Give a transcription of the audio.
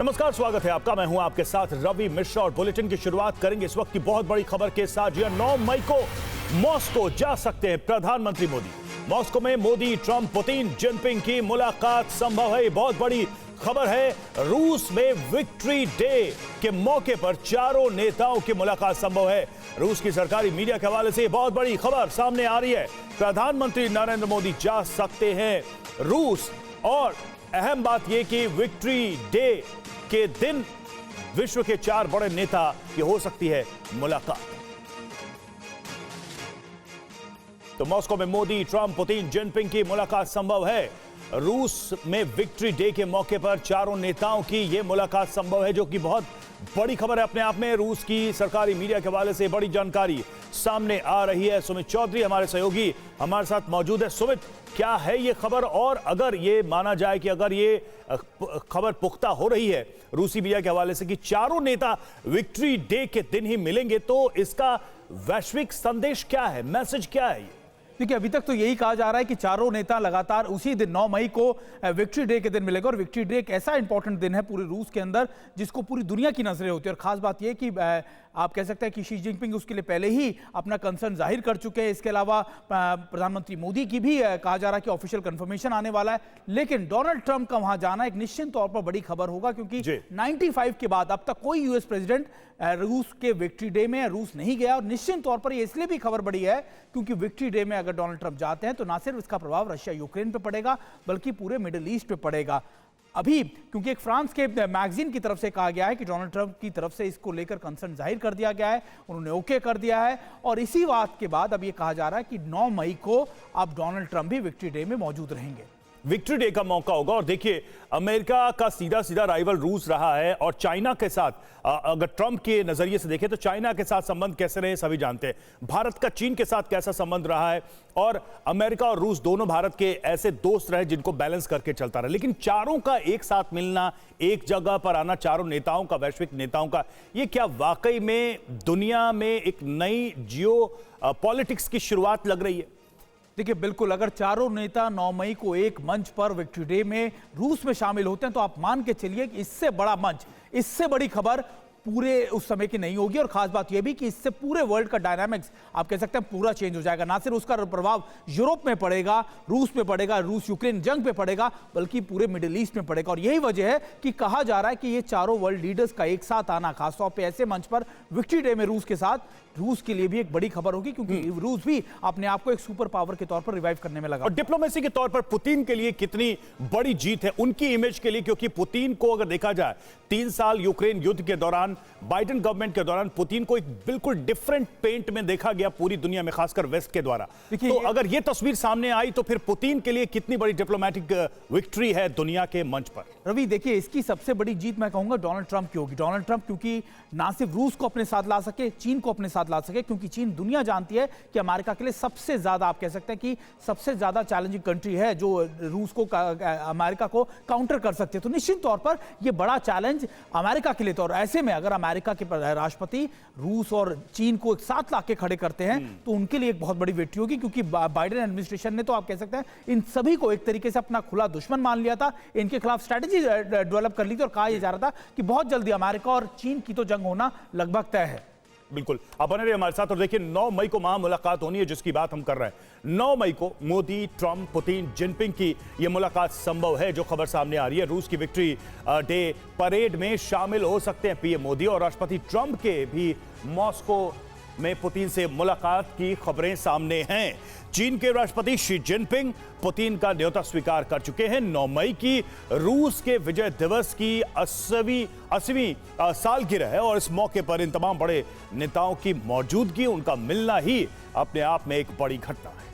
नमस्कार, स्वागत है आपका। मैं हूं आपके साथ रवि मिश्रा और बुलेटिन की शुरुआत करेंगे इस वक्त की बहुत बड़ी खबर के साथ। जी 9 मई को मॉस्को जा सकते हैं प्रधानमंत्री मोदी। मॉस्को में मोदी, ट्रंप, पुतिन, जिनपिंग की मुलाकात संभव है। बहुत बड़ी खबर है। रूस में विक्ट्री डे के मौके पर चारों नेताओं की मुलाकात संभव है। रूस की सरकारी मीडिया के हवाले से बहुत बड़ी खबर सामने आ रही है। प्रधानमंत्री नरेंद्र मोदी जा सकते हैं रूस, और अहम बात यह कि विक्ट्री डे के दिन विश्व के 4 बड़े नेता की हो सकती है मुलाकात। तो मॉस्को में मोदी, ट्रंप, पुतिन, जिनपिंग की मुलाकात संभव है। रूस में विक्ट्री डे के मौके पर चारों नेताओं की यह मुलाकात संभव है, जो कि बहुत बड़ी खबर है अपने आप में। रूस की सरकारी मीडिया के हवाले से बड़ी जानकारी सामने आ रही है। सुमित चौधरी हमारे सहयोगी हमारे साथ मौजूद है। सुमित, क्या है ये खबर, और अगर ये माना जाए कि अगर ये खबर पुख्ता हो रही है रूसी मीडिया के हवाले से कि चारों नेता विक्ट्री डे के दिन ही मिलेंगे, तो इसका वैश्विक संदेश क्या है, मैसेज क्या है? देखिए, अभी तक तो यही कहा जा रहा है कि चारों नेता लगातार उसी दिन 9 मई को विक्ट्री डे के दिन मिलेगा। और विक्ट्री डे एक ऐसा इंपॉर्टेंट दिन है पूरे रूस के अंदर जिसको पूरी दुनिया की नजरें होती है। और खास बात यह कि आप कह सकते हैं कि शी जिनपिंग उसके लिए पहले ही अपना कंसर्न जाहिर कर चुके हैं। इसके अलावा प्रधानमंत्री मोदी की भी कहा जा रहा है कि ऑफिशियल कंफर्मेशन आने वाला है। लेकिन डोनाल्ड ट्रंप का वहां जाना एक निश्चित तौर पर बड़ी खबर होगा, क्योंकि 95 के बाद अब तक कोई यूएस प्रेसिडेंट रूस के विक्ट्री डे में रूस नहीं गया। और निश्चित तौर पर ये इसलिए भी खबर बड़ी है क्योंकि विक्ट्री डे में अगर डोनाल्ड ट्रंप जाते हैं तो ना सिर्फ इसका प्रभाव रशिया यूक्रेन पे पड़ेगा, बल्कि पूरे मिडिल ईस्ट पे पड़ेगा। अभी क्योंकि एक फ्रांस के मैगजीन की तरफ से कहा गया है कि डोनाल्ड ट्रंप की तरफ से इसको लेकर कंसर्न जाहिर कर दिया गया है, उन्होंने ओके कर दिया है। और इसी बात के बाद अब ये कहा जा रहा है कि 9 मई को अब डोनाल्ड ट्रंप भी विक्ट्री डे में मौजूद रहेंगे। विक्ट्री डे का मौका होगा। और देखिए, अमेरिका का सीधा सीधा राइवल रूस रहा है, और चाइना के साथ अगर ट्रंप के नजरिए से देखें तो चाइना के साथ संबंध कैसे रहे सभी जानते हैं। भारत का चीन के साथ कैसा संबंध रहा है, और अमेरिका और रूस दोनों भारत के ऐसे दोस्त रहे जिनको बैलेंस करके चलता रहा। लेकिन चारों का एक साथ मिलना, एक जगह पर आना, चारों नेताओं का, वैश्विक नेताओं का, ये क्या वाकई में दुनिया में एक नई जियो पॉलिटिक्स की शुरुआत लग रही है? देखिए, बिल्कुल, अगर चारों नेता 9 मई को एक मंच पर विक्ट्री डे में रूस में शामिल होते हैं तो आप मान के चलिए कि इससे बड़ा मंच, इससे बड़ी खबर पूरे उस समय की नहीं होगी। और खास बात यह भी कि इससे पूरे वर्ल्ड का डायनामिक्स आप कह सकते हैं पूरा चेंज हो जाएगा। ना सिर्फ उसका प्रभाव यूरोप में पड़ेगा, रूस में पड़ेगा, रूस यूक्रेन जंग पे पड़ेगा, बल्कि पूरे मिडिल ईस्ट में पड़ेगा। और यही वजह है कि कहा जा रहा है कि ये चारों वर्ल्ड लीडर्स का एक साथ आना, खासतौर पर ऐसे मंच पर विक्ट्री डे में रूस के साथ, रूस के लिए भी एक बड़ी खबर होगी, क्योंकि रूस भी अपने आप को एक सुपर पावर के तौर पर रिवाइव करने में लगा। और डिप्लोमेसी के तौर पर पुतिन के लिए कितनी बड़ी जीत है उनकी इमेज के लिए, क्योंकि पुतिन को अगर देखा जाए 3 साल यूक्रेन युद्ध के दौरान, बाइडेन गवर्नमेंट के दौरान पुतिन को एक बिल्कुल डिफरेंट पेंट में देखा गया पूरी दुनिया में, खासकर वेस्ट के द्वारा। तो अगर यह तस्वीर सामने आई तो फिर पुतिन के लिए कितनी बड़ी डिप्लोमेटिक विक्ट्री है दुनिया के मंच पर? रवि, देखिए, इसकी सबसे बड़ी जीत मैं कहूंगा डोनाल्ड ट्रंप की होगी। डोनाल्ड ट्रंप क्योंकि ना सिर्फ रूस को अपने साथ ला सके, चीन को अपने साथ ला सके, क्योंकि चीन दुनिया जानती है कि अमेरिका के लिए सबसे ज्यादा, आप कह सकते हैं कि सबसे ज्यादा चैलेंजिंग कंट्री है जो रूस को, अमेरिका को काउंटर कर सकते हैं। तो निश्चित तौर पर यह बड़ा चैलेंज अमेरिका के लिए। तो और ऐसे में अगर अमेरिका के राष्ट्रपति रूस और चीन को एक साथ लाके खड़े करते हैं तो उनके लिए एक बहुत बड़ी विक्ट्री होगी, क्योंकि बाइडेन एडमिनिस्ट्रेशन ने तो आप कह सकते हैं इन सभी को एक तरीके से अपना खुला दुश्मन मान लिया था, इनके खिलाफ स्ट्रैटेजी डेवलप कर ली थी। और कहा यह जा रहा था कि बहुत जल्दी अमेरिका और चीन की तो जंग होना लगभग तय है। बिल्कुल, आप बने रहिए हमारे साथ। और देखिए, 9 मई को वहां मुलाकात होनी है जिसकी बात हम कर रहे हैं। 9 मई को मोदी, ट्रंप, पुतिन, जिनपिंग की यह मुलाकात संभव है, जो खबर सामने आ रही है। रूस की विक्ट्री डे परेड में शामिल हो सकते हैं पीएम मोदी, और राष्ट्रपति ट्रंप के भी मॉस्को में पुतिन से मुलाकात की खबरें सामने हैं। चीन के राष्ट्रपति शी जिनपिंग पुतिन का न्योता स्वीकार कर चुके हैं। 9 मई की रूस के विजय दिवस की 80वीं सालगिरह है, और इस मौके पर इन तमाम बड़े नेताओं की मौजूदगी, उनका मिलना ही अपने आप में एक बड़ी घटना है।